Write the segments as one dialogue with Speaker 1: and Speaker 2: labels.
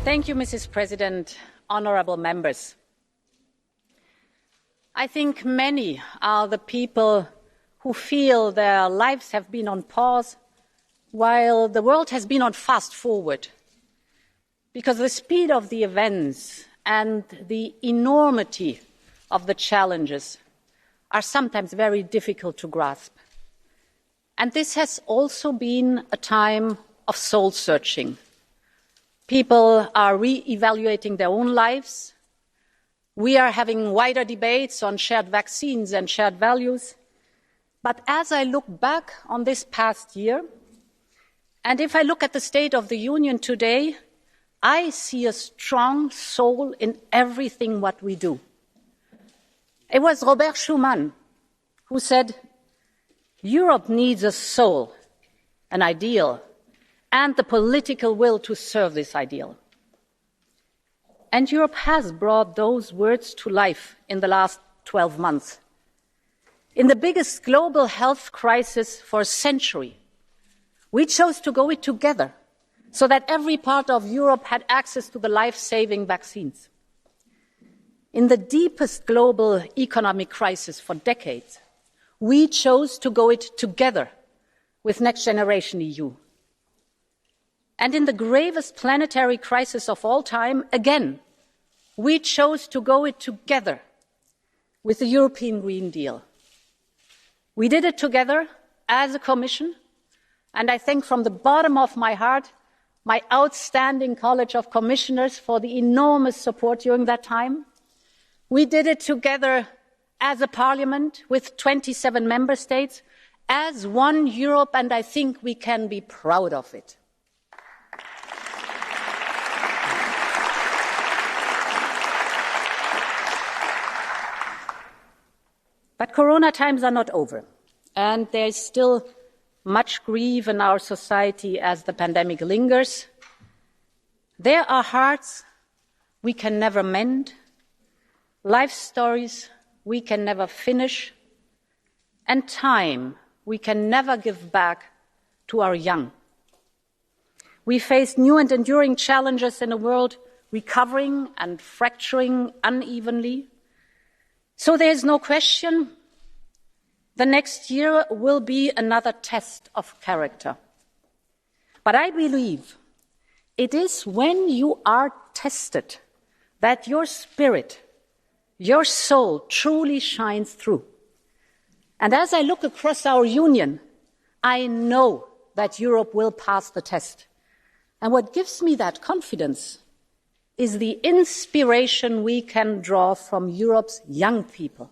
Speaker 1: Thank you, Mrs. President, honourable members. I think many are the people who feel their lives have been on pause while the world has been on fast forward, because the speed of the events and the enormity of the challenges are sometimes very difficult to grasp. And this has also been a time of soul-searching. People are re-evaluating their own lives. We are having wider debates on shared vaccines and shared values. But as I look back on this past year, and if I look at the State of the Union today, I see a strong soul in everything what we do. It was Robert Schuman who said, "Europe needs a soul, an ideal, and the political will to serve this ideal." And Europe has brought those words to life in the last 12 months. In the biggest global health crisis for a century, we chose to go it together so that every part of Europe had access to the life-saving vaccines. In the deepest global economic crisis for decades, we chose to go it together with Next Generation EU. And in the gravest planetary crisis of all time, again, we chose to go it together with the European Green Deal. We did it together as a Commission, and I thank from the bottom of my heart my outstanding College of Commissioners for the enormous support during that time. We did it together as a Parliament with 27 member states, as one Europe, and I think we can be proud of it. But Corona times are not over, and there is still much grief in our society as the pandemic lingers. There are hearts we can never mend, life stories we can never finish, and time we can never give back to our young. We face new and enduring challenges in a world recovering and fracturing unevenly. So there is no question, the next year will be another test of character. But I believe it is when you are tested that your spirit, your soul truly shines through. And as I look across our union, I know that Europe will pass the test. And what gives me that confidence is the inspiration we can draw from Europe's young people.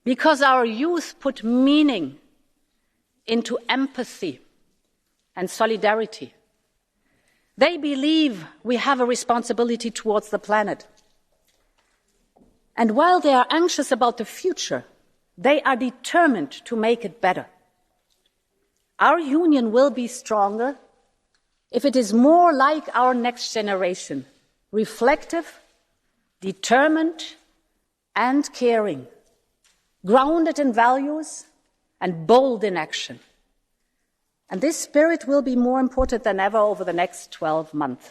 Speaker 1: Because our youth put meaning into empathy and solidarity. They believe we have a responsibility towards the planet. And while they are anxious about the future, they are determined to make it better. Our union will be stronger if it is more like our next generation, reflective, determined, and caring, grounded in values and bold in action. And this spirit will be more important than ever over the next 12 months.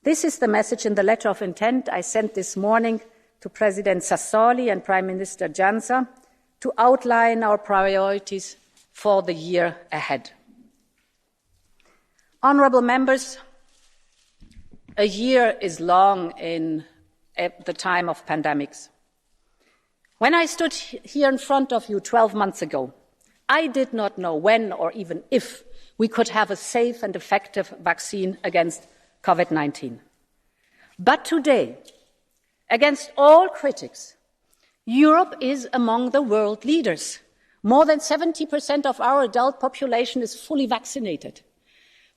Speaker 1: This is the message in the letter of intent I sent this morning to President Sassoli and Prime Minister Janša to outline our priorities for the year ahead. Honourable members, a year is long in the time of pandemics. When I stood here in front of you 12 months ago, I did not know when or even if we could have a safe and effective vaccine against COVID-19. But today, against all critics, Europe is among the world leaders. More than 70% of our adult population is fully vaccinated.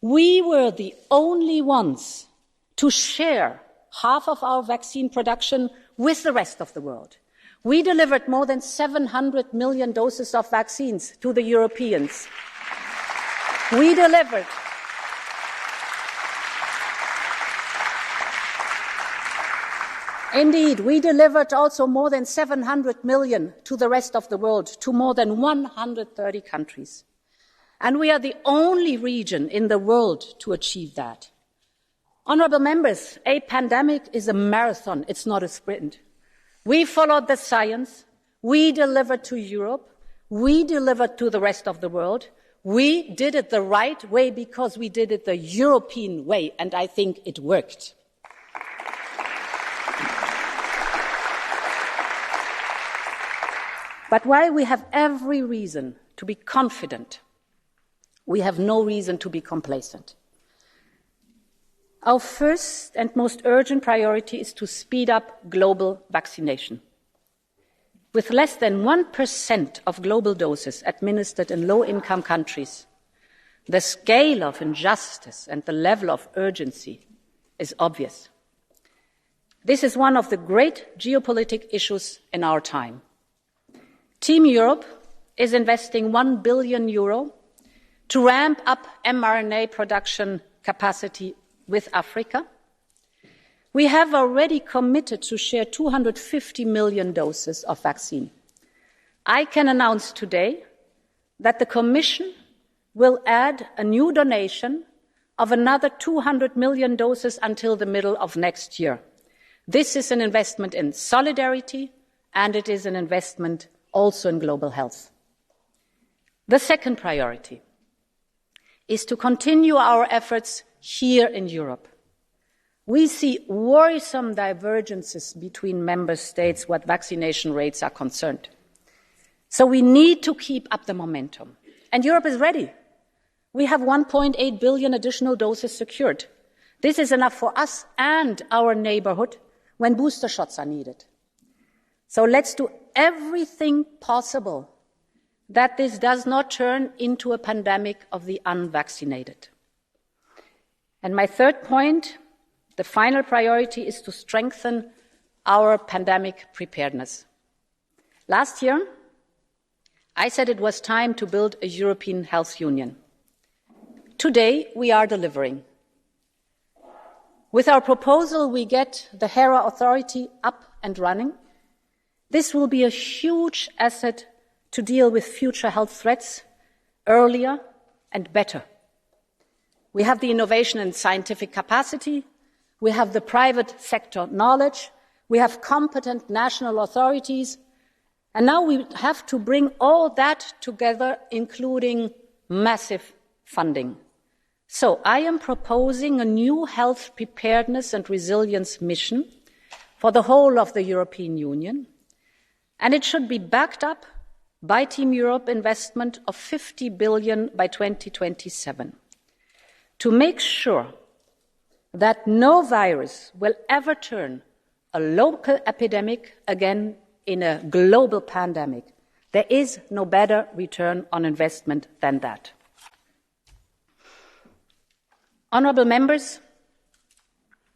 Speaker 1: We were the only ones to share half of our vaccine production with the rest of the world. We delivered more than 700 million doses of vaccines to the Europeans. We delivered Indeed, we delivered also more than 700 million to the rest of the world, to more than 130 countries. And we are the only region in the world to achieve that. Honourable members, a pandemic is a marathon, it's not a sprint. We followed the science, we delivered to Europe, we delivered to the rest of the world. We did it the right way because we did it the European way, and I think it worked. But while we have every reason to be confident, we have no reason to be complacent. Our first and most urgent priority is to speed up global vaccination. With less than 1% of global doses administered in low-income countries, the scale of injustice and the level of urgency is obvious. This is one of the great geopolitical issues in our time. Team Europe is investing €1 billion to ramp up mRNA production capacity with Africa. We have already committed to share 250 million doses of vaccine. I can announce today that the Commission will add a new donation of another 200 million doses until the middle of next year. This is an investment in solidarity, and it is an investment also in global health. The second priority is to continue our efforts here in Europe. We see worrisome divergences between member states what vaccination rates are concerned. So we need to keep up the momentum. And Europe is ready. We have 1.8 billion additional doses secured. This is enough for us and our neighbourhood when booster shots are needed. So let's do everything possible that this does not turn into a pandemic of the unvaccinated. And my third point, the final priority, is to strengthen our pandemic preparedness. Last year, I said it was time to build a European health union. Today, we are delivering. With our proposal, we get the HERA authority up and running. This will be a huge asset to deal with future health threats earlier and better. We have the innovation and scientific capacity. We have the private sector knowledge. We have competent national authorities. And now we have to bring all that together, including massive funding. So I am proposing a new health preparedness and resilience mission for the whole of the European Union. And it should be backed up by Team Europe investment of 50 billion by 2027 to make sure that no virus will ever turn a local epidemic again in a global pandemic. There is no better return on investment than that. Honourable members,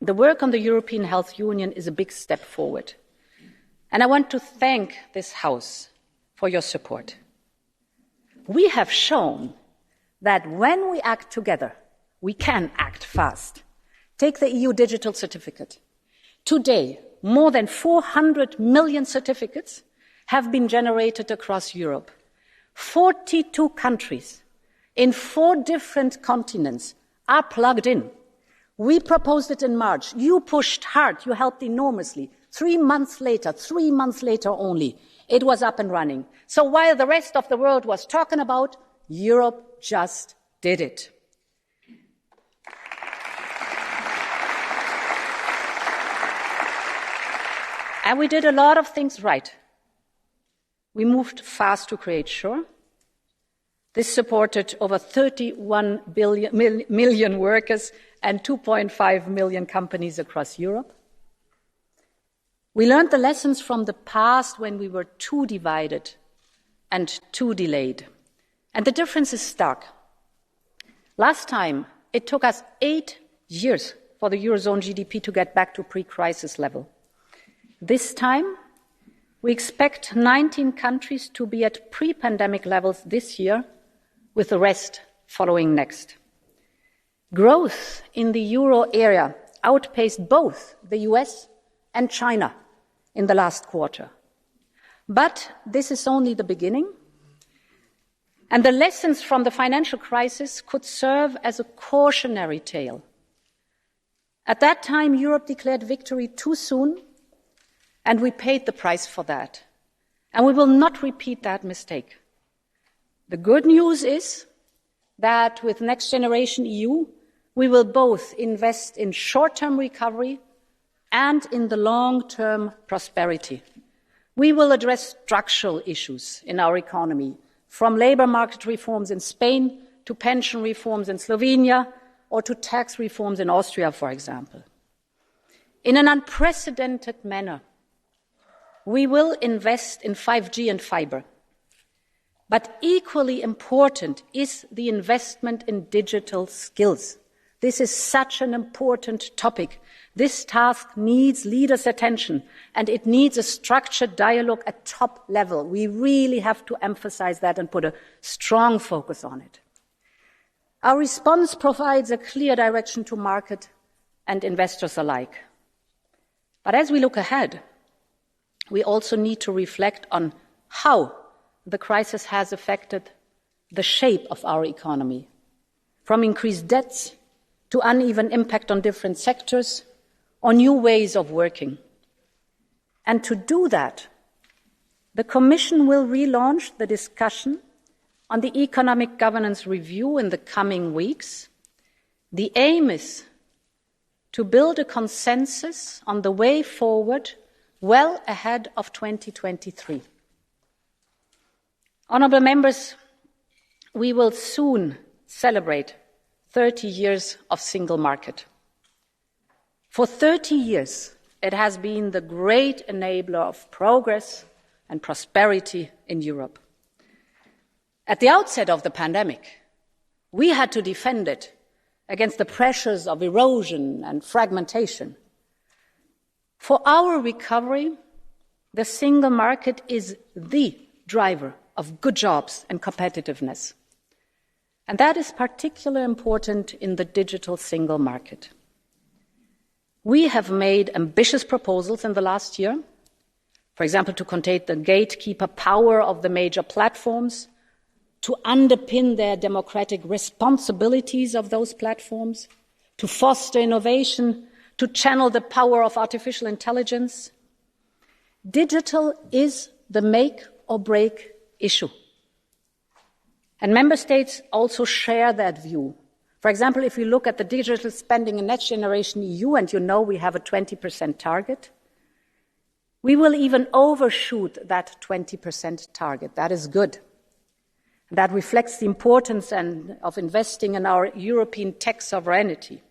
Speaker 1: the work on the European Health Union is a big step forward. And I want to thank this House for your support. We have shown that when we act together, we can act fast. Take the EU digital certificate. Today, more than 400 million certificates have been generated across Europe. 42 countries in 4 different continents are plugged in. We proposed it in March. You pushed hard. You helped enormously. 3 months later only, it was up and running. So while the rest of the world was talking about, Europe just did it. And we did a lot of things right. We moved fast to create SURE. This supported over 31 million workers and 2.5 million companies across Europe. We learned the lessons from the past when we were too divided and too delayed. And the difference is stark. Last time, it took us 8 years for the Eurozone GDP to get back to pre-crisis level. This time, we expect 19 countries to be at pre-pandemic levels this year, with the rest following next. Growth in the euro area outpaced both the US and China in the last quarter. But this is only the beginning. And the lessons from the financial crisis could serve as a cautionary tale. At that time, Europe declared victory too soon, and we paid the price for that. And we will not repeat that mistake. The good news is that with Next Generation EU, we will both invest in short-term recovery and in the long-term prosperity. We will address structural issues in our economy, from labour market reforms in Spain to pension reforms in Slovenia or to tax reforms in Austria, for example. In an unprecedented manner, we will invest in 5G and fibre. But equally important is the investment in digital skills. This is such an important topic. This task needs leaders' attention, and it needs a structured dialogue at top level. We really have to emphasize that and put a strong focus on it. Our response provides a clear direction to market and investors alike. But as we look ahead, we also need to reflect on how the crisis has affected the shape of our economy, from increased debts to uneven impact on different sectors or new ways of working. And to do that, the Commission will relaunch the discussion on the economic governance review in the coming weeks. The aim is to build a consensus on the way forward well ahead of 2023. Honourable members, we will soon celebrate 30 years of single market. For 30 years, it has been the great enabler of progress and prosperity in Europe. At the outset of the pandemic, we had to defend it against the pressures of erosion and fragmentation. For our recovery, the single market is the driver of good jobs and competitiveness. And that is particularly important in the digital single market. We have made ambitious proposals in the last year, for example, to contain the gatekeeper power of the major platforms, to underpin their democratic responsibilities of those platforms, to foster innovation, to channel the power of artificial intelligence. Digital is the make or break issue. And member states also share that view. For example, if you look at the digital spending in Next Generation EU, and you know we have a 20% target, we will even overshoot that 20% target. That is good. That reflects the importance of investing in our European tech sovereignty.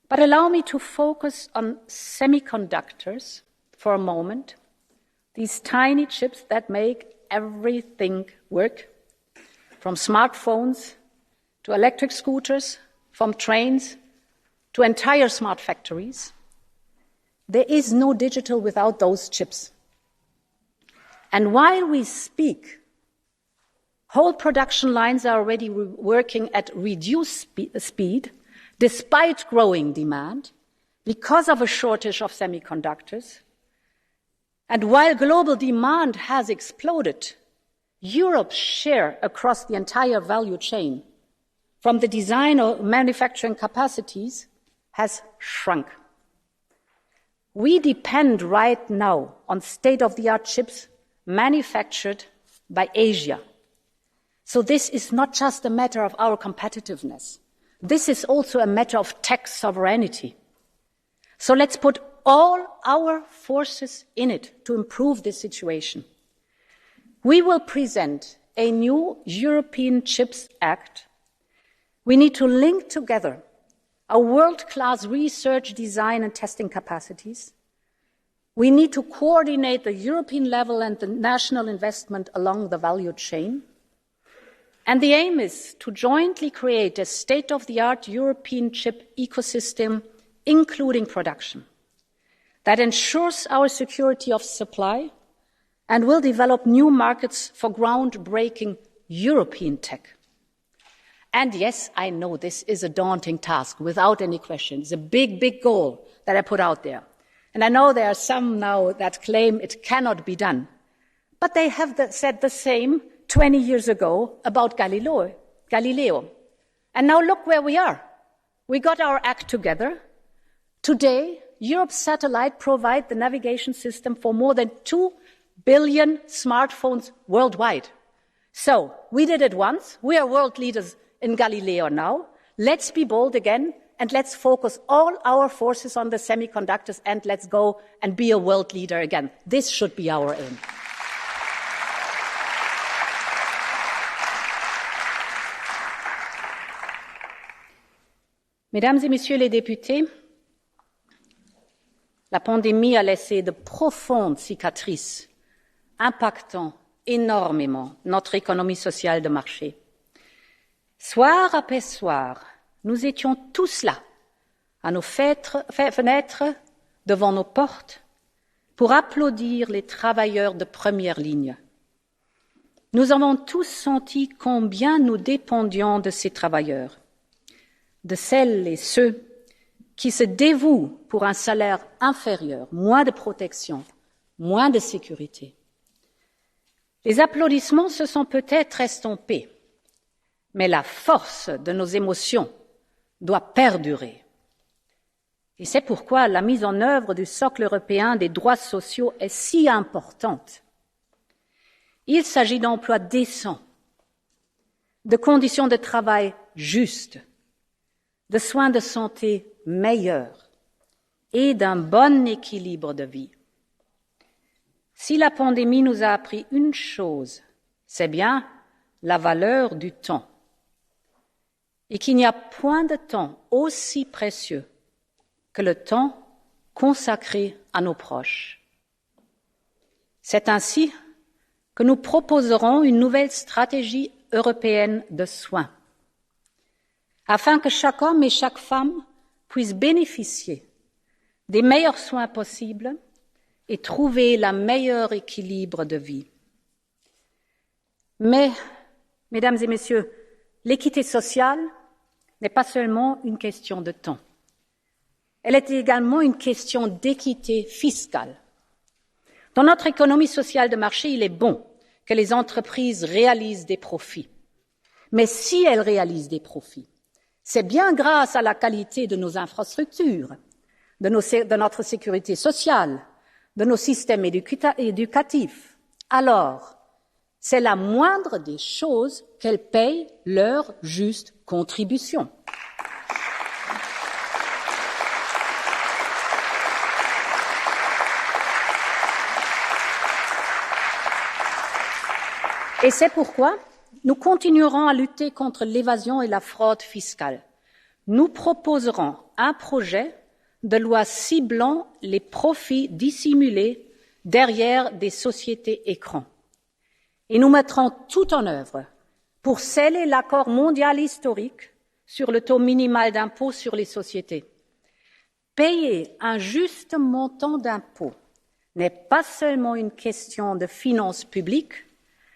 Speaker 1: But allow me to focus on semiconductors for a moment, these tiny chips that make everything work, from smartphones to electric scooters, from trains to entire smart factories. There is no digital without those chips. And while we speak, whole production lines are already working at reduced speed, despite growing demand, because of a shortage of semiconductors. And while global demand has exploded, Europe's share across the entire value chain, from the design or manufacturing capacities, has shrunk. We depend right now on state-of-the-art chips manufactured by Asia. So this is not just a matter of our competitiveness. This is also a matter of tech sovereignty. So let's put all our forces in it to improve this situation. We will present a new European Chips Act. We need to link together our world-class research, design and testing capacities. We need to coordinate the European level and the national investment along the value chain. And the aim is to jointly create a state-of-the-art European chip ecosystem, including production, that ensures our security of supply and will develop new markets for groundbreaking European tech. And yes, I know this is a daunting task, without any question. It's a big, big goal that I put out there. And I know there are some now that claim it cannot be done. But they have said the same 20 years ago about Galileo. And now look where we are. We got our act together. Today, Europe's satellite provides the navigation system for more than 2 billion smartphones worldwide. So, we did it once. We are world leaders in Galileo now. Let's be bold again, and let's focus all our forces on the semiconductors, and let's go and be a world leader again. This should be our aim. Mesdames et Messieurs les députés, la pandémie a laissé de profondes cicatrices, impactant énormément notre économie sociale de marché. Soir après soir, nous étions tous là, à nos fenêtres, devant nos portes, pour applaudir les travailleurs de première ligne. Nous avons tous senti combien nous dépendions de ces travailleurs, de celles et ceux qui se dévouent pour un salaire inférieur, moins de protection, moins de sécurité. Les applaudissements se sont peut-être estompés, mais la force de nos émotions doit perdurer. Et c'est pourquoi la mise en œuvre du socle européen des droits sociaux est si importante. Il s'agit d'emplois décents, de conditions de travail justes, de soins de santé meilleurs et d'un bon équilibre de vie. Si la pandémie nous a appris une chose, c'est bien la valeur du temps, et qu'il n'y a point de temps aussi précieux que le temps consacré à nos proches. C'est ainsi que nous proposerons une nouvelle stratégie européenne de soins, afin que chaque homme et chaque femme puissent bénéficier des meilleurs soins possibles et trouver le meilleur équilibre de vie. Mais, mesdames et messieurs, l'équité sociale n'est pas seulement une question de temps. Elle est également une question d'équité fiscale. Dans notre économie sociale de marché, il est bon que les entreprises réalisent des profits. Mais si elles réalisent des profits, c'est bien grâce à la qualité de nos infrastructures, de notre sécurité sociale, de nos systèmes éducatifs. Alors, c'est la moindre des choses qu'elles payent leur juste contribution. Et c'est pourquoi nous continuerons à lutter contre l'évasion et la fraude fiscale. Nous proposerons un projet de loi ciblant les profits dissimulés derrière des sociétés écrans. Et nous mettrons tout en œuvre pour sceller l'accord mondial historique sur le taux minimal d'impôt sur les sociétés. Payer un juste montant d'impôt n'est pas seulement une question de finances publiques,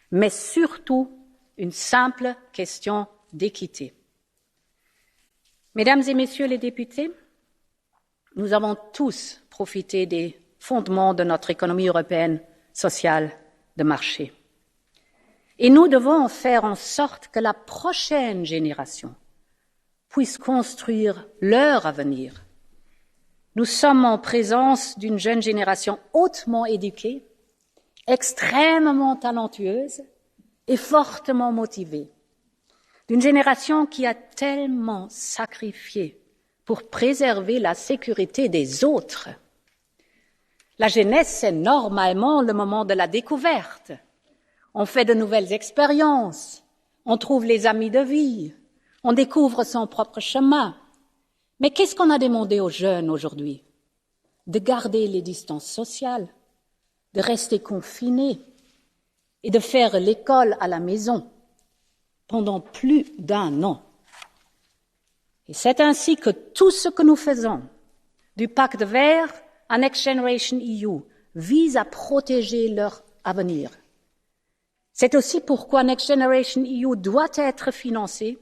Speaker 1: mais surtout une simple question d'équité. Mesdames et Messieurs les députés, nous avons tous profité des fondements de notre économie européenne sociale de marché. Et nous devons faire en sorte que la prochaine génération puisse construire leur avenir. Nous sommes en présence d'une jeune génération hautement éduquée, extrêmement talentueuse et fortement motivée, d'une génération qui a tellement sacrifié pour préserver la sécurité des autres. La jeunesse, c'est normalement le moment de la découverte. On fait de nouvelles expériences, on trouve les amis de vie, on découvre son propre chemin. Mais qu'est-ce qu'on a demandé aux jeunes aujourd'hui? De garder les distances sociales, de rester confinés et de faire l'école à la maison pendant plus d'1 an. Et c'est ainsi que tout ce que nous faisons, du pacte vert à Next Generation EU, vise à protéger leur avenir. C'est aussi pourquoi Next Generation EU doit être financé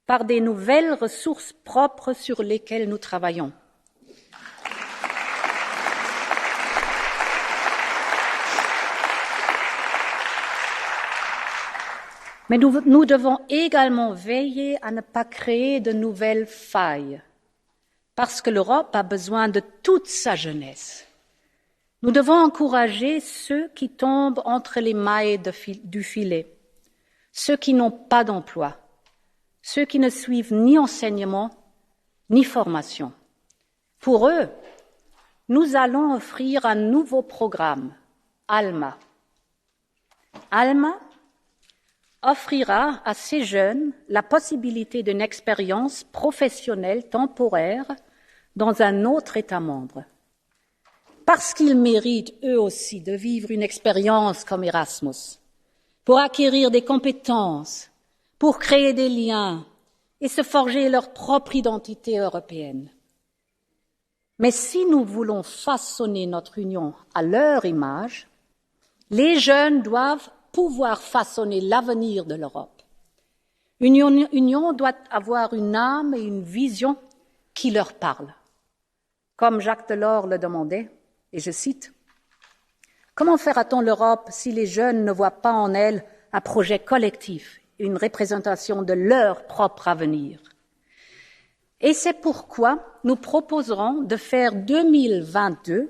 Speaker 1: par des nouvelles ressources propres sur lesquelles nous travaillons. Mais nous devons également veiller à ne pas créer de nouvelles failles, parce que l'Europe a besoin de toute sa jeunesse. Nous devons encourager ceux qui tombent entre les mailles du filet, ceux qui n'ont pas d'emploi, ceux qui ne suivent ni enseignement ni formation. Pour eux, nous allons offrir un nouveau programme, ALMA. ALMA offrira à ces jeunes la possibilité d'une expérience professionnelle temporaire dans un autre État membre. Parce qu'ils méritent eux aussi de vivre une expérience comme Erasmus, pour acquérir des compétences, pour créer des liens et se forger leur propre identité européenne. Mais si nous voulons façonner notre union à leur image, les jeunes doivent pouvoir façonner l'avenir de l'Europe. Une union doit avoir une âme et une vision qui leur parlent. Comme Jacques Delors le demandait, et je cite, « Comment fera-t-on l'Europe si les jeunes ne voient pas en elle un projet collectif, une représentation de leur propre avenir ?» Et c'est pourquoi nous proposerons de faire 2022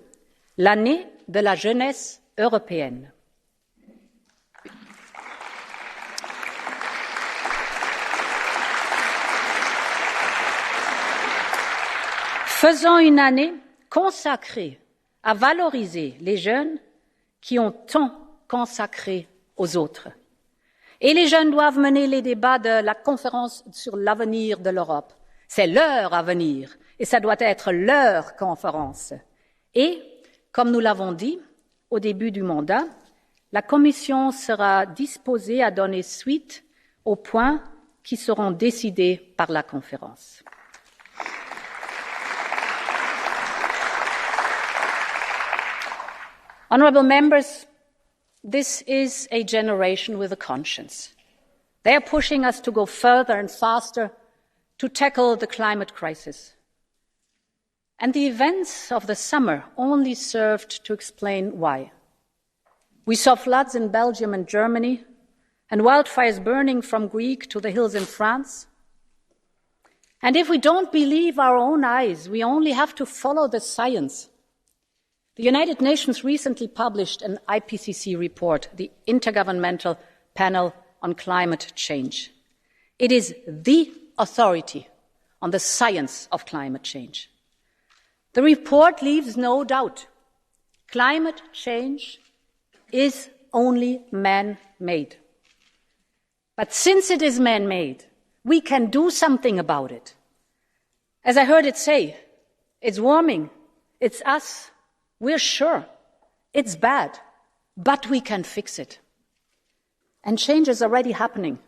Speaker 1: l'année de la jeunesse européenne. Faisons une année consacrée à valoriser les jeunes qui ont tant consacré aux autres. Et les jeunes doivent mener les débats de la conférence sur l'avenir de l'Europe. C'est leur avenir et ça doit être leur conférence. Et, comme nous l'avons dit au début du mandat, la Commission sera disposée à donner suite aux points qui seront décidés par la conférence. Honourable members, this is a generation with a conscience. They are pushing us to go further and faster to tackle the climate crisis. And the events of the summer only served to explain why. We saw floods in Belgium and Germany, and wildfires burning from Greece to the hills in France. And if we don't believe our own eyes, we only have to follow the science. The United Nations recently published an IPCC report, the Intergovernmental Panel on Climate Change. It is the authority on the science of climate change. The report leaves no doubt. Climate change is only man-made. But since it is man-made, we can do something about it. As I heard it say, it's warming, it's us. We're sure it's bad, but we can fix it. And change is already happening.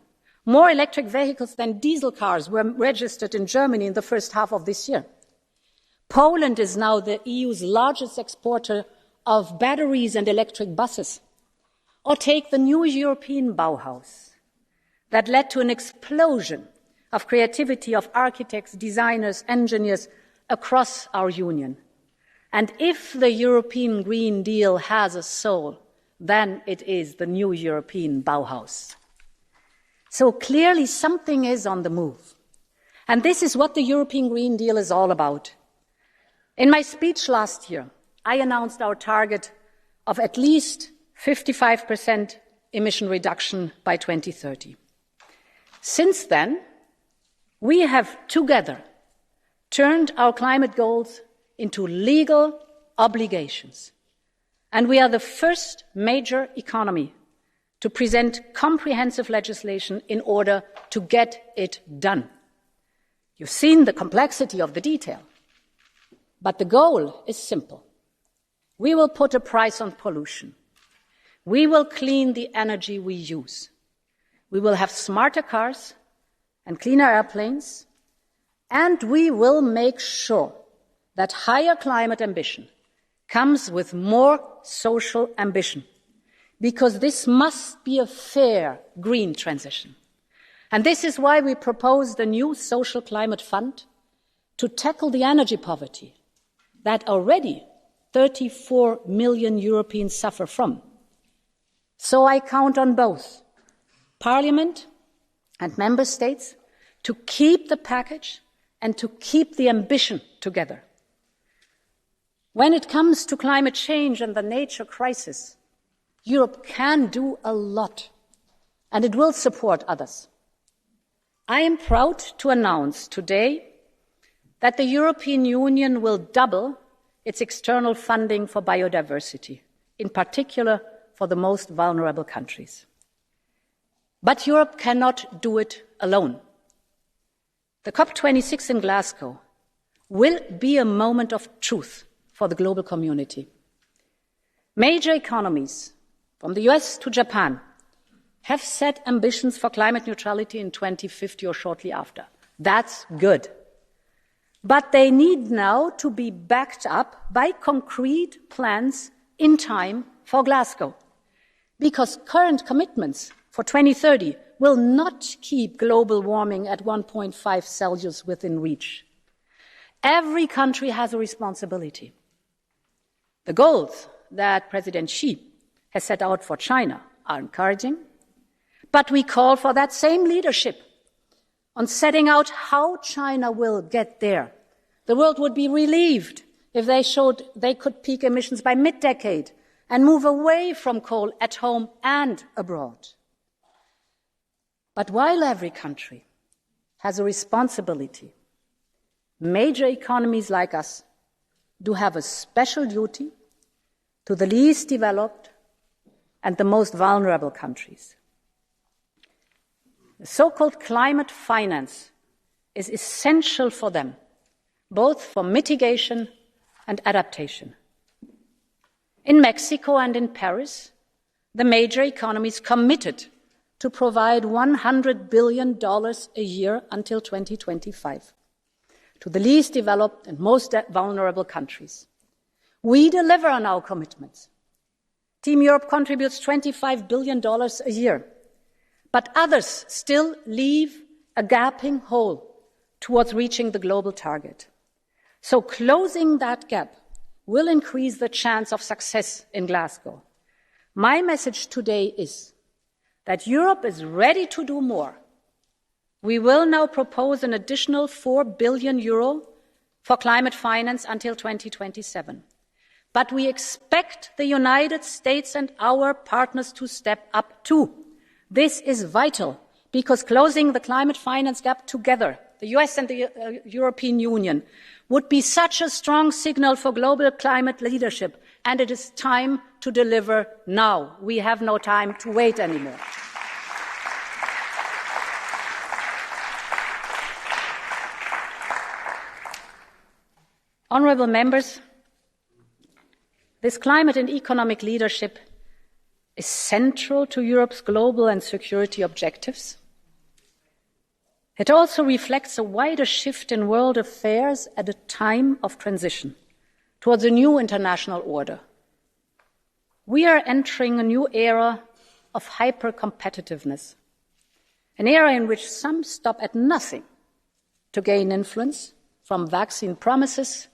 Speaker 1: More electric vehicles than diesel cars were registered in Germany in the first half of this year. Poland is now the EU's largest exporter of batteries and electric buses. Or take the new European Bauhaus that led to an explosion of creativity of architects, designers, engineers across our union. And if the European Green Deal has a soul, then it is the new European Bauhaus. So clearly something is on the move. And this is what the European Green Deal is all about. In my speech last year, I announced our target of at least 55% emission reduction by 2030. Since then, we have together turned our climate goals into legal obligations. And we are the first major economy to present comprehensive legislation in order to get it done. You've seen the complexity of the detail, but the goal is simple. We will put a price on pollution. We will clean the energy we use. We will have smarter cars and cleaner airplanes, and we will make sure that higher climate ambition comes with more social ambition, because this must be a fair green transition. And this is why we proposed a new social climate fund to tackle the energy poverty that already 34 million Europeans suffer from. So I count on both Parliament and Member States to keep the package and to keep the ambition together. When it comes to climate change and the nature crisis, Europe can do a lot, and it will support others. I am proud to announce today that the European Union will double its external funding for biodiversity, in particular for the most vulnerable countries. But Europe cannot do it alone. The COP26 in Glasgow will be a moment of truth for the global community. Major economies, from the US to Japan, have set ambitions for climate neutrality in 2050 or shortly after. That's good. But they need now to be backed up by concrete plans in time for Glasgow, because current commitments for 2030 will not keep global warming at 1.5 Celsius within reach. Every country has a responsibility. The goals that President Xi has set out for China are encouraging, but we call for that same leadership on setting out how China will get there. The world would be relieved if they showed they could peak emissions by mid-decade and move away from coal at home and abroad. But while every country has a responsibility, major economies like us do have a special duty to the least developed and the most vulnerable countries. The so-called climate finance is essential for them, both for mitigation and adaptation. In Mexico and in Paris, the major economies committed to provide $100 billion a year until 2025 to the least developed and most vulnerable countries. We deliver on our commitments. Team Europe contributes $25 billion a year, but others still leave a gaping hole towards reaching the global target. So closing that gap will increase the chance of success in Glasgow. My message today is that Europe is ready to do more. We will now propose an additional €4 billion for climate finance until 2027. But we expect the United States and our partners to step up too. This is vital because closing the climate finance gap together, the US and the European Union, would be such a strong signal for global climate leadership, and it is time to deliver now. We have no time to wait anymore. Honourable members, this climate and economic leadership is central to Europe's global and security objectives. It also reflects a wider shift in world affairs at a time of transition towards a new international order. We are entering a new era of hyper-competitiveness, an era in which some stop at nothing to gain influence, from vaccine promises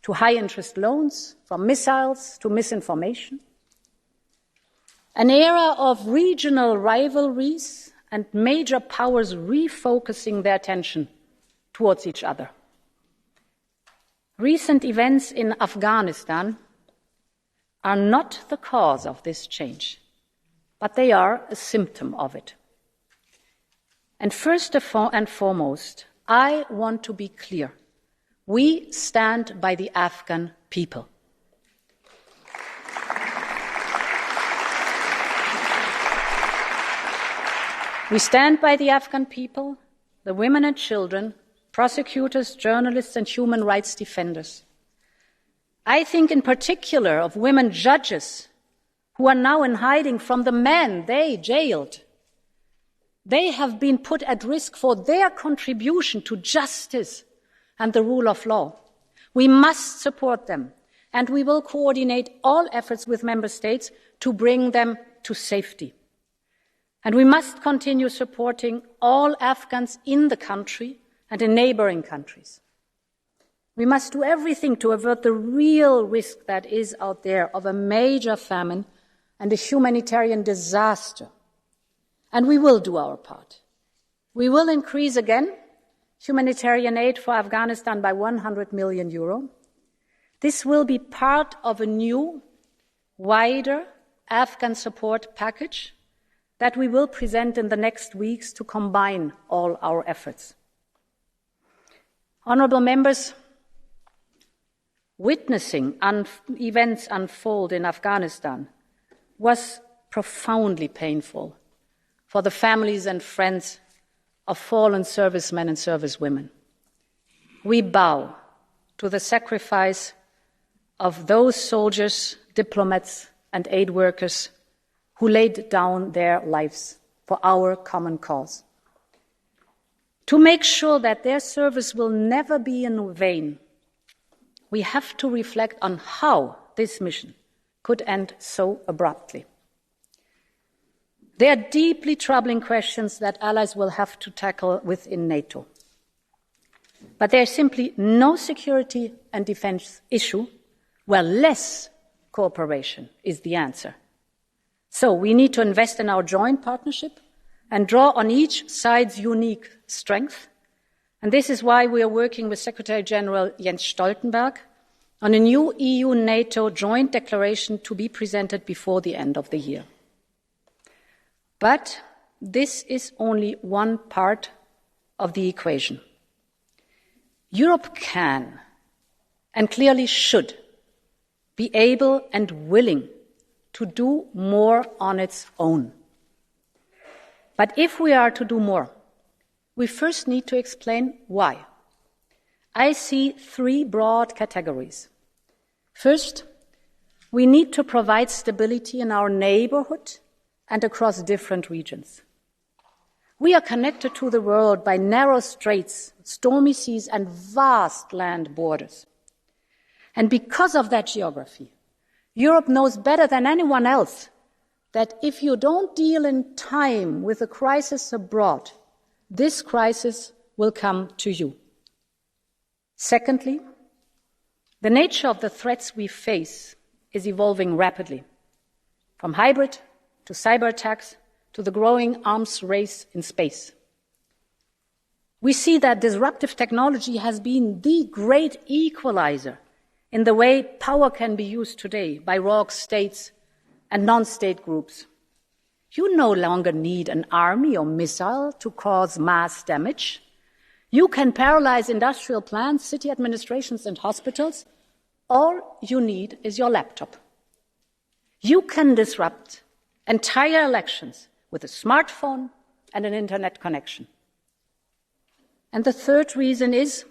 Speaker 1: to high-interest loans, from missiles to misinformation. An era of regional rivalries and major powers refocusing their attention towards each other. Recent events in Afghanistan are not the cause of this change, but they are a symptom of it. And first and foremost, I want to be clear. We stand by the Afghan people. We stand by the Afghan people, the women and children, prosecutors, journalists, and human rights defenders. I think in particular of women judges who are now in hiding from the men they jailed. They have been put at risk for their contribution to justice and the rule of law. We must support them, and we will coordinate all efforts with member states to bring them to safety. And we must continue supporting all Afghans in the country and in neighbouring countries. We must do everything to avert the real risk that is out there of a major famine and a humanitarian disaster. And we will do our part. We will increase again humanitarian aid for Afghanistan by 100 million euro. This will be part of a new, wider Afghan support package that we will present in the next weeks to combine all our efforts. Honourable members, witnessing events unfold in Afghanistan was profoundly painful for the families and friends of fallen servicemen and servicewomen. We bow to the sacrifice of those soldiers, diplomats, and aid workers who laid down their lives for our common cause. To make sure that their service will never be in vain, we have to reflect on how this mission could end so abruptly. There are deeply troubling questions that allies will have to tackle within NATO. But there is simply no security and defence issue where less cooperation is the answer. So we need to invest in our joint partnership and draw on each side's unique strength. And this is why we are working with Secretary General Jens Stoltenberg on a new EU-NATO joint declaration to be presented before the end of the year. But this is only one part of the equation. Europe can and clearly should be able and willing to do more on its own. But if we are to do more, we first need to explain why. I see three broad categories. First, we need to provide stability in our neighborhood and across different regions. We are connected to the world by narrow straits, stormy seas, and vast land borders. And because of that geography, Europe knows better than anyone else that if you don't deal in time with the crisis abroad, this crisis will come to you. Secondly, the nature of the threats we face is evolving rapidly, from hybrid to cyber attacks to the growing arms race in space. We see that disruptive technology has been the great equalizer in the way power can be used today by rogue states and non-state groups. You no longer need an army or missile to cause mass damage. You can paralyze industrial plants, city administrations, and hospitals. All you need is your laptop. You can disrupt entire elections with a smartphone and an internet connection. And the third reason is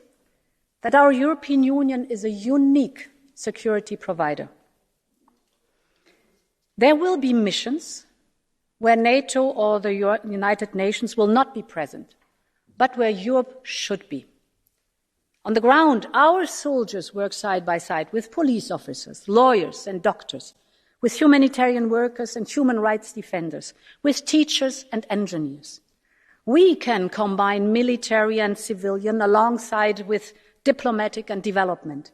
Speaker 1: that our European Union is a unique security provider. There will be missions where NATO or the United Nations will not be present, but where Europe should be. On the ground, our soldiers work side by side with police officers, lawyers and doctors, with humanitarian workers and human rights defenders, with teachers and engineers. We can combine military and civilian alongside with diplomatic and development.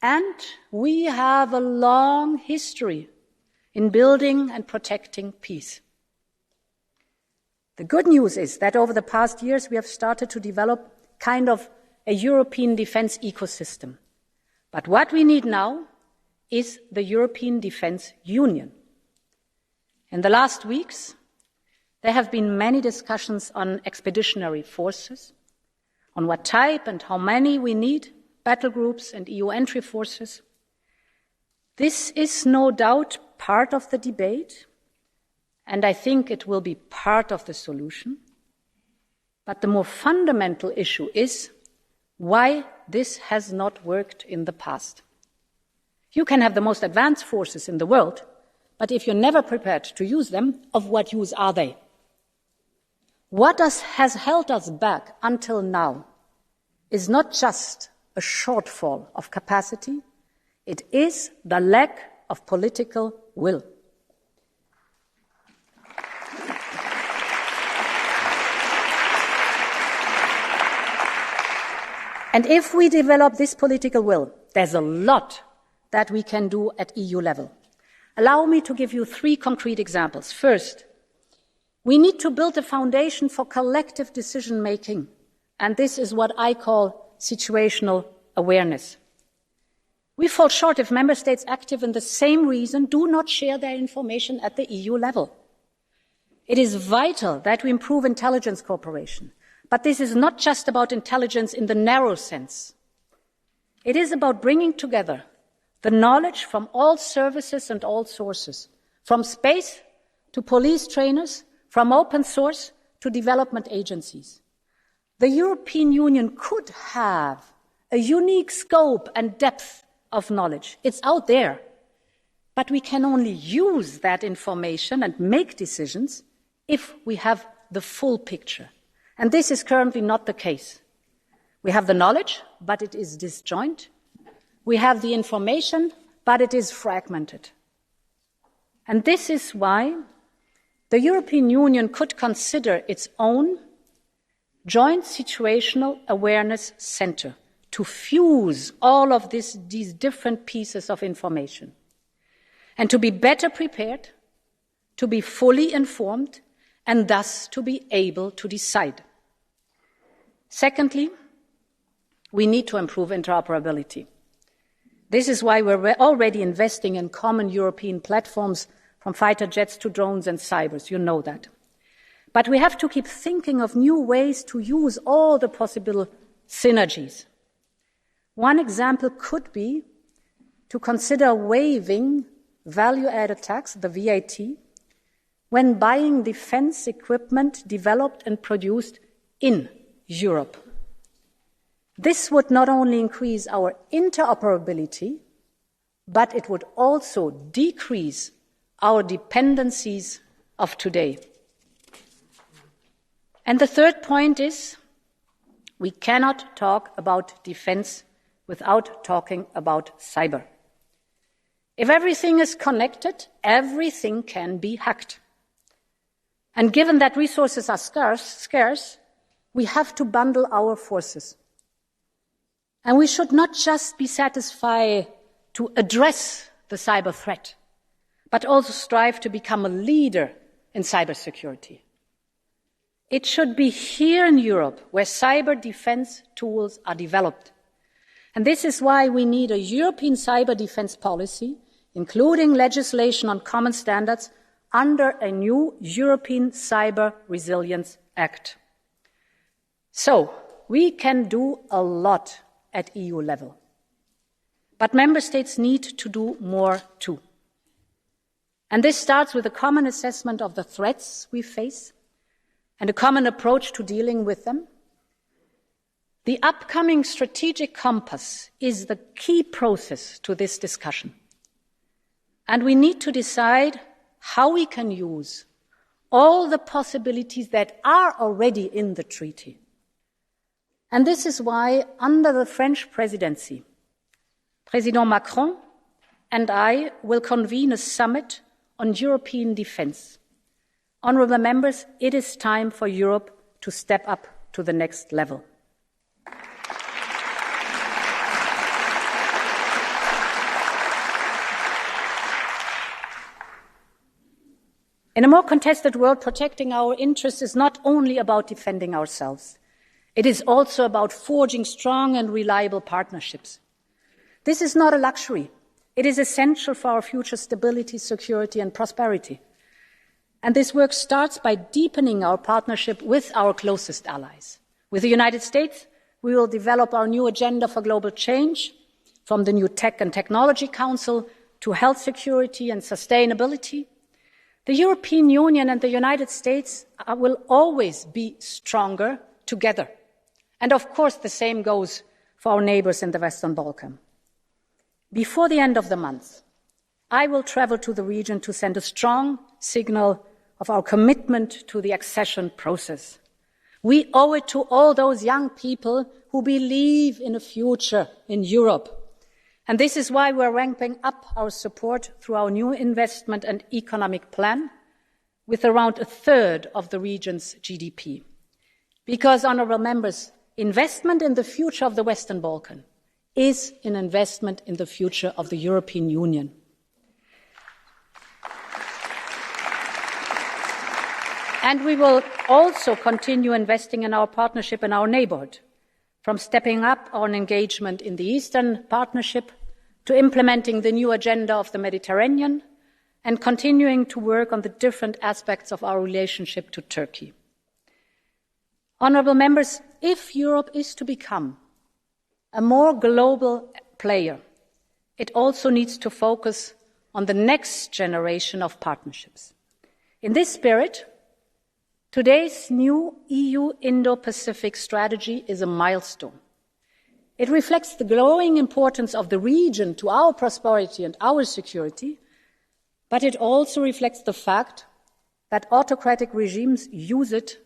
Speaker 1: And we have a long history in building and protecting peace. The good news is that over the past years we have started to develop kind of a European defence ecosystem. But what we need now is the European Defence Union. In the last weeks, there have been many discussions on expeditionary forces, on what type and how many we need, battle groups and EU entry forces. This is no doubt part of the debate, and I think it will be part of the solution. But the more fundamental issue is why this has not worked in the past. You can have the most advanced forces in the world, but if you're never prepared to use them, of what use are they? What has held us back until now is not just a shortfall of capacity, it is the lack of political will. And if we develop this political will, there's a lot that we can do at EU level. Allow me to give you 3 concrete examples. First, we need to build a foundation for collective decision-making and this is what I call situational awareness. We fall short if member states active in the same reason do not share their information at the EU level. It is vital that we improve intelligence cooperation, but this is not just about intelligence in the narrow sense. It is about bringing together the knowledge from all services and all sources, from space to police trainers, from open source to development agencies. The European Union could have a unique scope and depth of knowledge. It's out there. But we can only use that information and make decisions if we have the full picture. And this is currently not the case. We have the knowledge, but it is disjoint. We have the information, but it is fragmented. And this is why the European Union could consider its own joint situational awareness center to fuse all of these different pieces of information and to be better prepared, to be fully informed, and thus to be able to decide. Secondly, we need to improve interoperability. This is why we're already investing in common European platforms, from fighter jets to drones and cybers. You know that. But we have to keep thinking of new ways to use all the possible synergies. One example could be to consider waiving value-added tax, the VAT, when buying defense equipment developed and produced in Europe. This would not only increase our interoperability, but it would also decrease our dependencies of today. And the third point is, we cannot talk about defense without talking about cyber. If everything is connected, everything can be hacked. And given that resources are scarce, we have to bundle our forces. And we should not just be satisfied to address the cyber threat, but also strive to become a leader in cybersecurity. It should be here in Europe where cyber defense tools are developed. And this is why we need a European cyber defense policy, including legislation on common standards under a new European Cyber Resilience Act. So, we can do a lot at EU level. But member states need to do more too. And this starts with a common assessment of the threats we face and a common approach to dealing with them. The upcoming strategic compass is the key process to this discussion. And we need to decide how we can use all the possibilities that are already in the treaty. And this is why, under the French presidency, President Macron and I will convene a summit on European defense. Honourable members, it is time for Europe to step up to the next level. In a more contested world, protecting our interests is not only about defending ourselves. It is also about forging strong and reliable partnerships. This is not a luxury. It is essential for our future stability, security, and prosperity. And this work starts by deepening our partnership with our closest allies. With the United States, we will develop our new agenda for global change, from the new Tech and Technology Council to health security and sustainability. The European Union and the United States will always be stronger together. And of course, the same goes for our neighbours in the Western Balkans. Before the end of the month, I will travel to the region to send a strong signal of our commitment to the accession process. We owe it to all those young people who believe in a future in Europe. And this is why we're ramping up our support through our new investment and economic plan, with around a third of the region's GDP. Because, honourable members, investment in the future of the Western Balkans is an investment in the future of the European Union. And we will also continue investing in our partnership in our neighbourhood, from stepping up our engagement in the Eastern Partnership to implementing the new agenda of the Mediterranean and continuing to work on the different aspects of our relationship to Turkey. Honourable members, if Europe is to become a more global player, it also needs to focus on the next generation of partnerships. In this spirit, today's new EU Indo-Pacific strategy is a milestone. It reflects the growing importance of the region to our prosperity and our security, but it also reflects the fact that autocratic regimes use it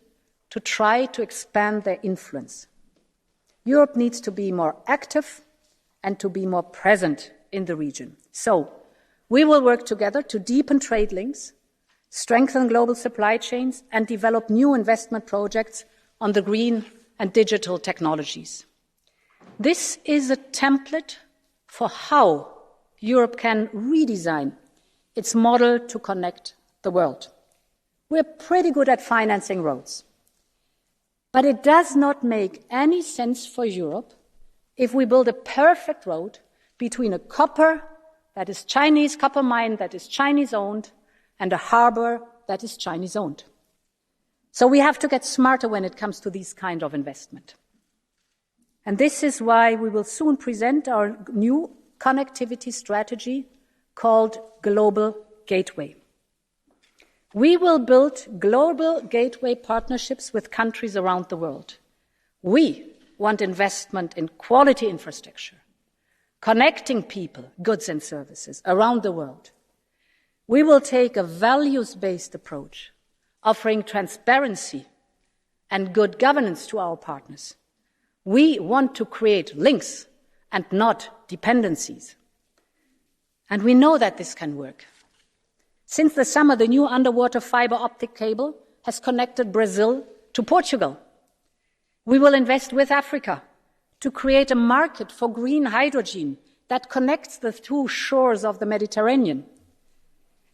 Speaker 1: to try to expand their influence. Europe needs to be more active and to be more present in the region. So, we will work together to deepen trade links, strengthen global supply chains, and develop new investment projects on the green and digital technologies. This is a template for how Europe can redesign its model to connect the world. We're pretty good at financing roads, but it does not make any sense for Europe if we build a perfect road between a Chinese copper mine that is Chinese-owned and a harbour that is Chinese-owned. So we have to get smarter when it comes to these kind of investment. And this is why we will soon present our new connectivity strategy called Global Gateway. We will build global gateway partnerships with countries around the world. We want investment in quality infrastructure, connecting people, goods and services around the world. We will take a values-based approach, offering transparency and good governance to our partners. We want to create links and not dependencies. And we know that this can work. Since the summer, the new underwater fibre optic cable has connected Brazil to Portugal. We will invest with Africa to create a market for green hydrogen that connects the two shores of the Mediterranean.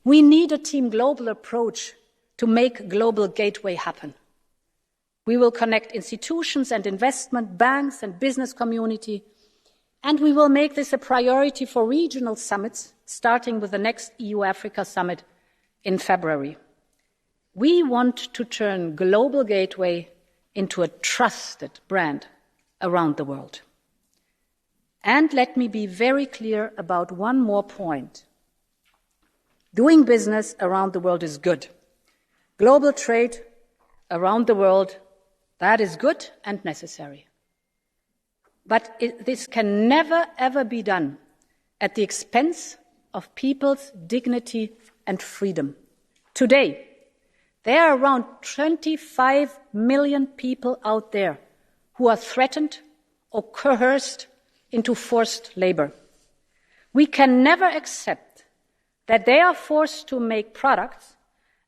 Speaker 1: We need a team global approach to make Global Gateway happen. We will connect institutions and investment banks and business community, and we will make this a priority for regional summits, starting with the next EU-Africa summit in February. We want to turn Global Gateway into a trusted brand around the world. And let me be very clear about one more point. Doing business around the world is good. Global trade around the world, that is good and necessary. But this can never, ever be done at the expense of people's dignity and freedom. Today, there are around 25 million people out there who are threatened or coerced into forced labour. We can never accept that they are forced to make products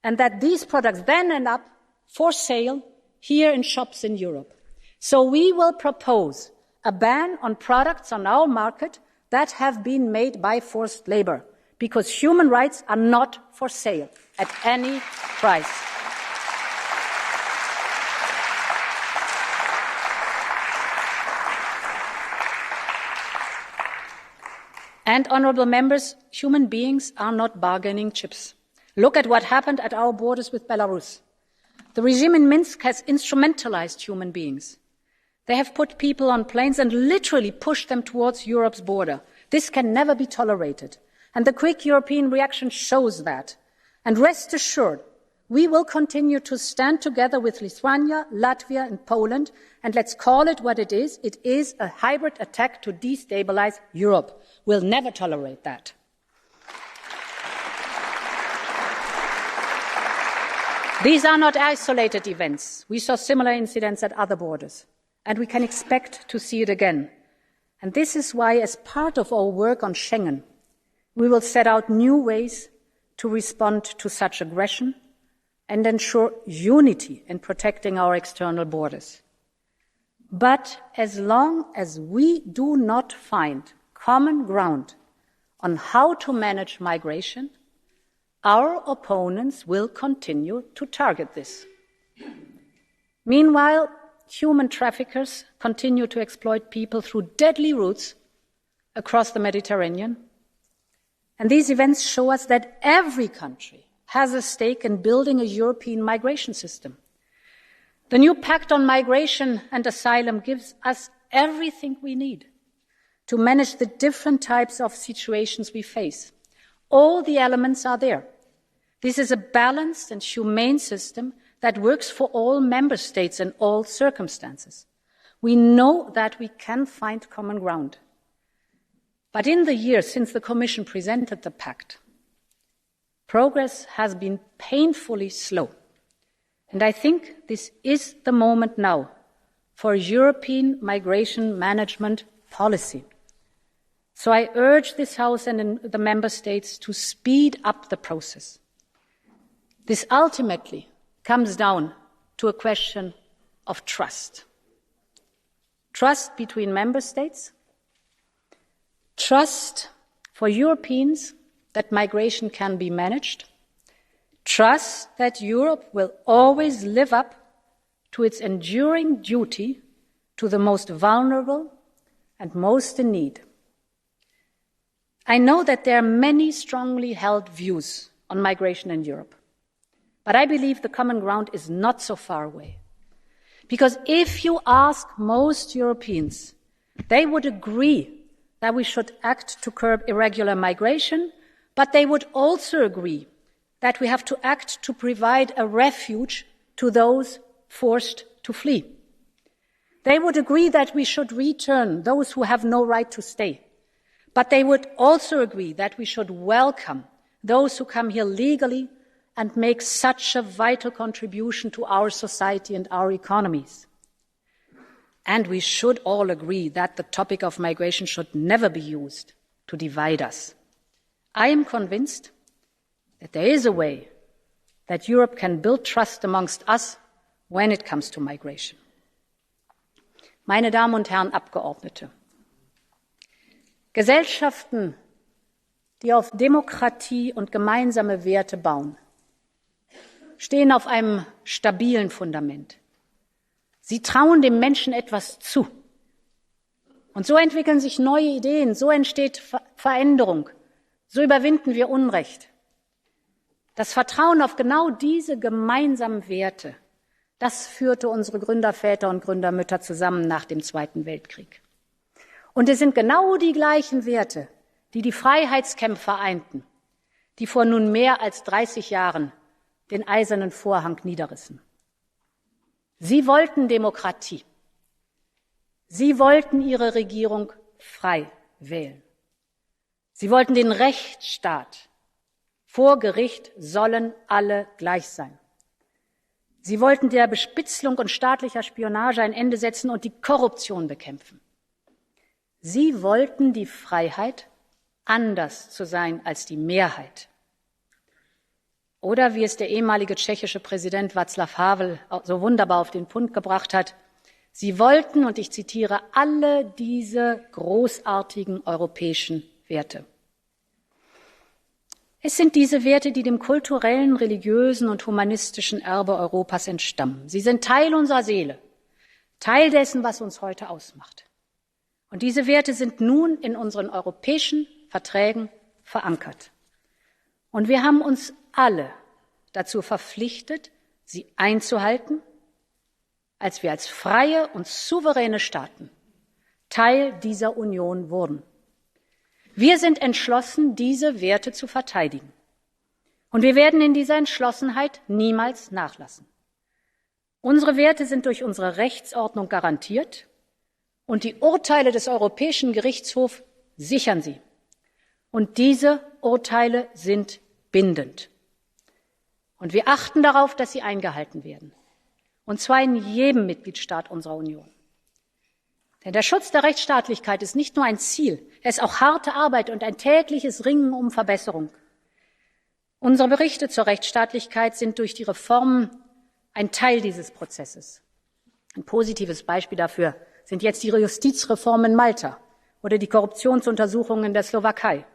Speaker 1: and that these products then end up for sale here in shops in Europe. So we will propose a ban on products on our market that have been made by forced labour, because human rights are not for sale at any price. And, honourable members, human beings are not bargaining chips. Look at what happened at our borders with Belarus. The regime in Minsk has instrumentalised human beings. They have put people on planes and literally pushed them towards Europe's border. This can never be tolerated. And the quick European reaction shows that. And rest assured, we will continue to stand together with Lithuania, Latvia and Poland, and let's call it what it is. It is a hybrid attack to destabilise Europe. We'll never tolerate that. These are not isolated events. We saw similar incidents at other borders, and we can expect to see it again. And this is why, as part of our work on Schengen, we will set out new ways to respond to such aggression and ensure unity in protecting our external borders. But as long as we do not find common ground on how to manage migration, our opponents will continue to target this. Meanwhile, human traffickers continue to exploit people through deadly routes across the Mediterranean. And these events show us that every country has a stake in building a European migration system. The new Pact on Migration and Asylum gives us everything we need to manage the different types of situations we face. All the elements are there. This is a balanced and humane system that works for all member states in all circumstances. We know that we can find common ground. But in the years since the Commission presented the pact, progress has been painfully slow. And I think this is the moment now for a European migration management policy. So I urge this House and the Member States to speed up the process. This ultimately comes down to a question of trust. Trust between Member States, trust for Europeans that migration can be managed, trust that Europe will always live up to its enduring duty to the most vulnerable and most in need. I know that there are many strongly held views on migration in Europe, but I believe the common ground is not so far away. Because if you ask most Europeans, they would agree that we should act to curb irregular migration, but they would also agree that we have to act to provide a refuge to those forced to flee. They would agree that we should return those who have no right to stay, but they would also agree that we should welcome those who come here legally and make such a vital contribution to our society and our economies. And we should all agree that the topic of migration should never be used to divide us. I am convinced that there is a way that Europe can build trust amongst us when it comes to migration. Meine Damen und Herren Abgeordnete, Gesellschaften, die auf Demokratie und gemeinsame Werte bauen, stehen auf einem stabilen Fundament. Sie trauen dem Menschen etwas zu. Und so entwickeln sich neue Ideen, so entsteht Veränderung, so überwinden wir Unrecht. Das Vertrauen auf genau diese gemeinsamen Werte, das führte unsere Gründerväter und Gründermütter zusammen nach dem Zweiten Weltkrieg. Und es sind genau die gleichen Werte, die die Freiheitskämpfer einten, die vor nun mehr als 30 Jahren den eisernen Vorhang niederrissen. Sie wollten Demokratie. Sie wollten ihre Regierung frei wählen. Sie wollten den Rechtsstaat. Vor Gericht sollen alle gleich sein. Sie wollten der Bespitzelung und staatlicher Spionage ein Ende setzen und die Korruption bekämpfen. Sie wollten die Freiheit, anders zu sein als die Mehrheit. Oder wie es der ehemalige tschechische Präsident Václav Havel so wunderbar auf den Punkt gebracht hat, sie wollten, und ich zitiere, alle diese großartigen europäischen Werte. Es sind diese Werte, die dem kulturellen, religiösen und humanistischen Erbe Europas entstammen. Sie sind Teil unserer Seele, Teil dessen, was uns heute ausmacht. Und diese Werte sind nun in unseren europäischen Verträgen verankert. Und wir haben uns alle dazu verpflichtet, sie einzuhalten, als wir als freie und souveräne Staaten Teil dieser Union wurden. Wir sind entschlossen, diese Werte zu verteidigen. Und wir werden in dieser Entschlossenheit niemals nachlassen. Unsere Werte sind durch unsere Rechtsordnung garantiert und die Urteile des Europäischen Gerichtshofs sichern sie. Und diese Urteile sind bindend. Und wir achten darauf, dass sie eingehalten werden. Und zwar in jedem Mitgliedstaat unserer Union. Denn der Schutz der Rechtsstaatlichkeit ist nicht nur ein Ziel, er ist auch harte Arbeit und ein tägliches Ringen um Verbesserung. Unsere Berichte zur Rechtsstaatlichkeit sind durch die Reformen ein Teil dieses Prozesses. Ein positives Beispiel dafür sind jetzt die Justizreformen in Malta oder die Korruptionsuntersuchungen in der Slowakei.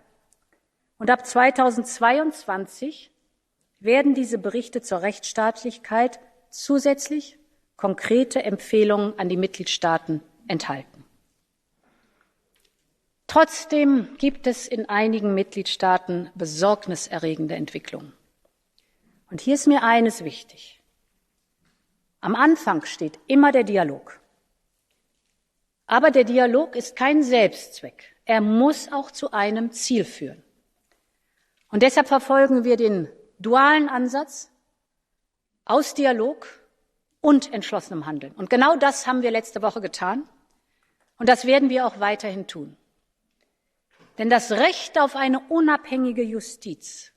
Speaker 1: Und ab 2022 werden diese Berichte zur Rechtsstaatlichkeit zusätzlich konkrete Empfehlungen an die Mitgliedstaaten enthalten. Trotzdem gibt es in einigen Mitgliedstaaten besorgniserregende Entwicklungen. Und hier ist mir eines wichtig. Am Anfang steht immer der Dialog. Aber der Dialog ist kein Selbstzweck. Er muss auch zu einem Ziel führen. Und deshalb verfolgen wir den dualen Ansatz aus Dialog und entschlossenem Handeln. Und genau das haben wir letzte Woche getan. Und das werden wir auch weiterhin tun. Denn das Recht auf eine unabhängige Justiz,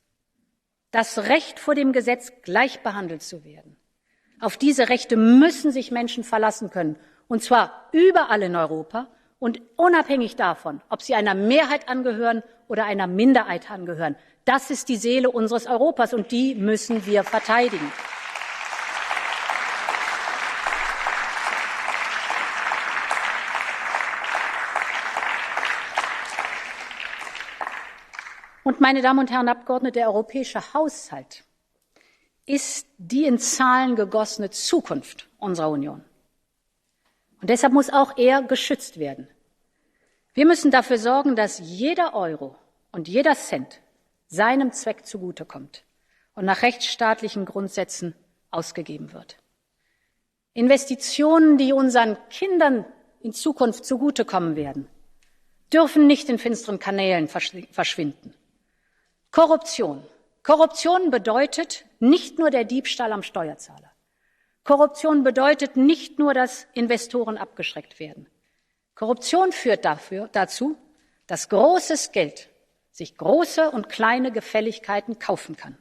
Speaker 1: das Recht vor dem Gesetz gleich behandelt zu werden, auf diese Rechte müssen sich Menschen verlassen können. Und zwar überall in Europa und unabhängig davon, ob sie einer Mehrheit angehören oder einer Minderheit angehören. Das ist die Seele unseres Europas und die müssen wir verteidigen. Und meine Damen und Herren Abgeordnete, der europäische Haushalt ist die in Zahlen gegossene Zukunft unserer Union. Und deshalb muss auch er geschützt werden. Wir müssen dafür sorgen, dass jeder Euro und jeder Cent seinem Zweck zugutekommt und nach rechtsstaatlichen Grundsätzen ausgegeben wird. Investitionen, die unseren Kindern in Zukunft zugutekommen werden, dürfen nicht in finsteren Kanälen verschwinden. Korruption bedeutet nicht nur der Diebstahl am Steuerzahler. Korruption bedeutet nicht nur, dass Investoren abgeschreckt werden. Korruption führt dazu, dass großes Geld sich große und kleine Gefälligkeiten kaufen kann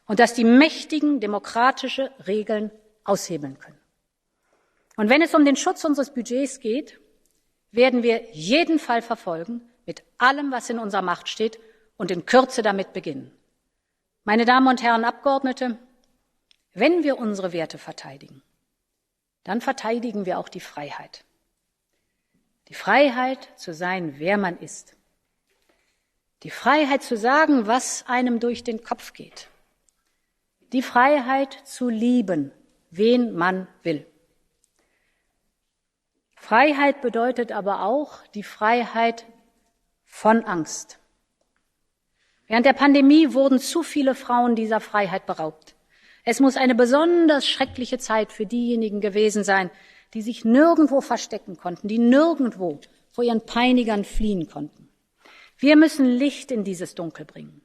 Speaker 1: und dass die Mächtigen demokratische Regeln aushebeln können. Und wenn es um den Schutz unseres Budgets geht, werden wir jeden Fall verfolgen, mit allem, was in unserer Macht steht, und in Kürze damit beginnen. Meine Damen und Herren Abgeordnete, wenn wir unsere Werte verteidigen, dann verteidigen wir auch die Freiheit. Die Freiheit zu sein, wer man ist. Die Freiheit zu sagen, was einem durch den Kopf geht. Die Freiheit zu lieben, wen man will. Freiheit bedeutet aber auch die Freiheit von Angst. Während der Pandemie wurden zu viele Frauen dieser Freiheit beraubt. Es muss eine besonders schreckliche Zeit für diejenigen gewesen sein, die sich nirgendwo verstecken konnten, die nirgendwo vor ihren Peinigern fliehen konnten. Wir müssen Licht in dieses Dunkel bringen.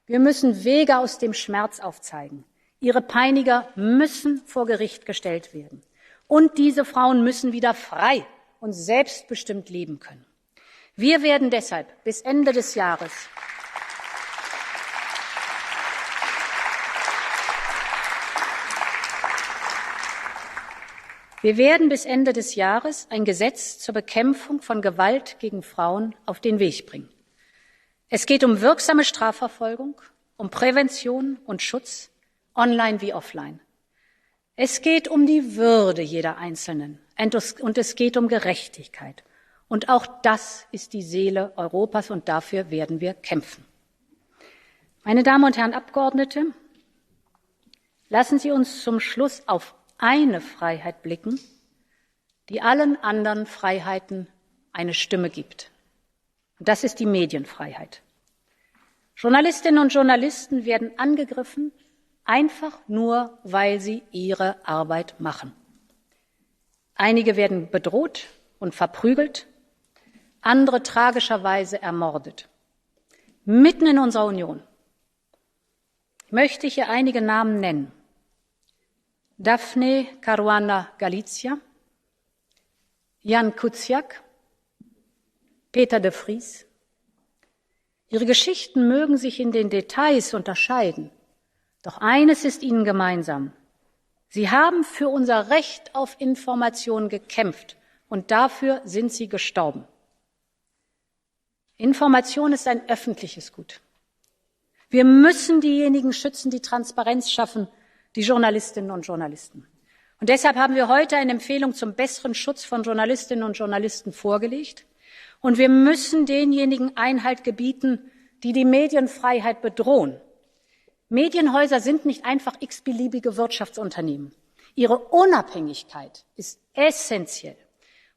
Speaker 1: Wir müssen Wege aus dem Schmerz aufzeigen. Ihre Peiniger müssen vor Gericht gestellt werden. Und diese Frauen müssen wieder frei und selbstbestimmt leben können. Wir werden deshalb bis Ende des Jahres ein Gesetz zur Bekämpfung von Gewalt gegen Frauen auf den Weg bringen. Es geht um wirksame Strafverfolgung, um Prävention und Schutz, online wie offline. Es geht um die Würde jeder Einzelnen und es geht um Gerechtigkeit. Und auch das ist die Seele Europas und dafür werden wir kämpfen. Meine Damen und Herren Abgeordnete, lassen Sie uns zum Schluss auf eine Freiheit blicken, die allen anderen Freiheiten eine Stimme gibt. Und das ist die Medienfreiheit. Journalistinnen und Journalisten werden angegriffen, einfach nur, weil sie ihre Arbeit machen. Einige werden bedroht und verprügelt, andere tragischerweise ermordet. Mitten in unserer Union. Ich möchte hier einige Namen nennen. Daphne Caruana Galizia, Jan Kuciak, Peter de Vries. Ihre Geschichten mögen sich in den Details unterscheiden, doch eines ist ihnen gemeinsam. Sie haben für unser Recht auf Information gekämpft und dafür sind sie gestorben. Information ist ein öffentliches Gut. Wir müssen diejenigen schützen, die Transparenz schaffen, die Journalistinnen und Journalisten. Und deshalb haben wir heute eine Empfehlung zum besseren Schutz von Journalistinnen und Journalisten vorgelegt. Und wir müssen denjenigen Einhalt gebieten, die die Medienfreiheit bedrohen. Medienhäuser sind nicht einfach x-beliebige Wirtschaftsunternehmen. Ihre Unabhängigkeit ist essentiell.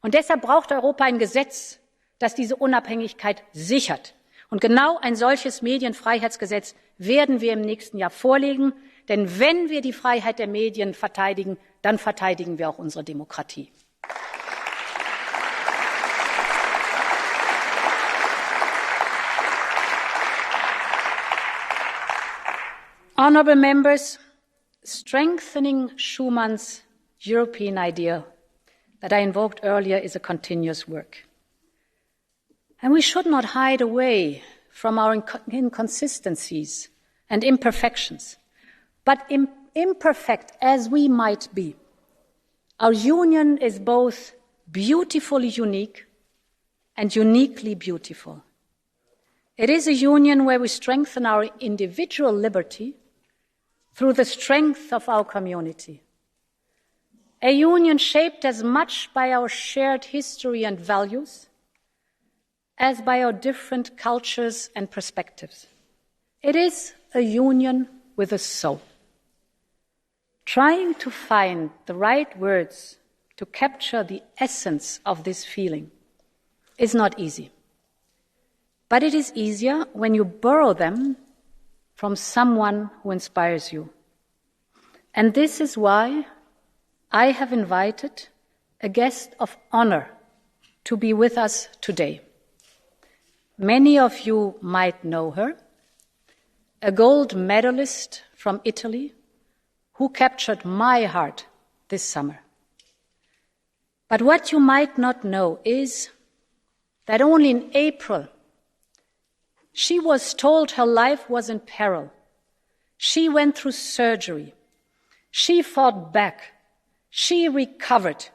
Speaker 1: Und deshalb braucht Europa ein Gesetz, das diese Unabhängigkeit sichert. Und genau ein solches Medienfreiheitsgesetz werden wir im nächsten Jahr vorlegen. Denn wenn wir die Freiheit der Medien verteidigen, dann verteidigen wir auch unsere Demokratie. Honourable members, strengthening Schumann's European idea that I invoked earlier is a continuous work. And we should not hide away from our inconsistencies and imperfections. But imperfect as we might be, our union is both beautifully unique and uniquely beautiful. It is a union where we strengthen our individual liberty through the strength of our community. A union shaped as much by our shared history and values as by our different cultures and perspectives. It is a union with a soul. Trying to find the right words to capture the essence of this feeling is not easy. But it is easier when you borrow them from someone who inspires you. And this is why I have invited a guest of honor to be with us today. Many of you might know her, a gold medalist from Italy who captured my heart this summer. But what you might not know is that only in April she was told her life was in peril. She went through surgery. She fought back. She recovered.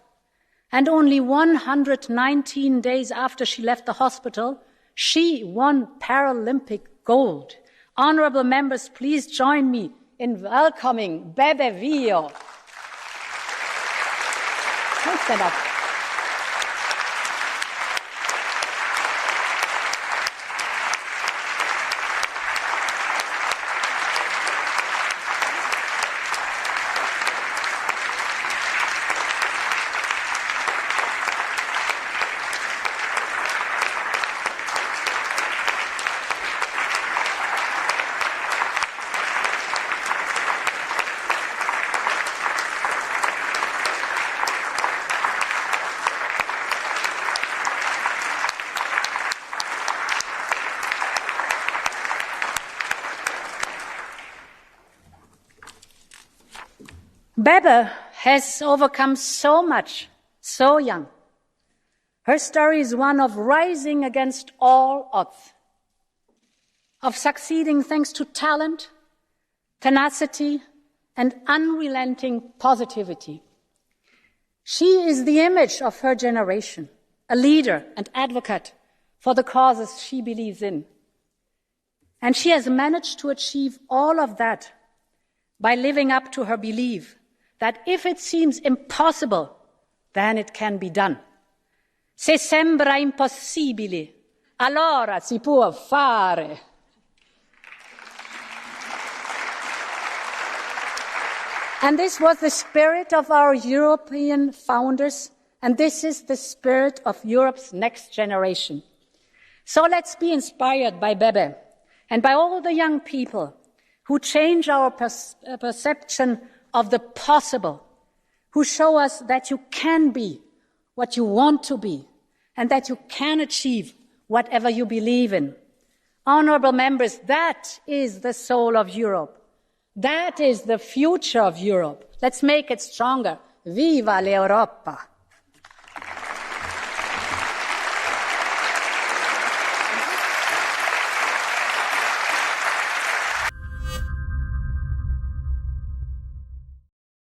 Speaker 1: And only 119 days after she left the hospital, she won Paralympic gold. Honourable members, please join me in welcoming Bebe Vio. Please stand up. Bebe has overcome so much, so young. Her story is one of rising against all odds, of succeeding thanks to talent, tenacity, and unrelenting positivity. She is the image of her generation, a leader and advocate for the causes she believes in. And she has managed to achieve all of that by living up to her belief that if it seems impossible, then it can be done. Se sembra impossibile, allora si può fare. And this was the spirit of our European founders, and this is the spirit of Europe's next generation. So let's be inspired by Bebe and by all the young people who change our perception of the possible, who show us that you can be what you want to be and that you can achieve whatever you believe in. Honourable members, that is the soul of Europe. That is the future of Europe. Let's make it stronger. Viva l'Europa!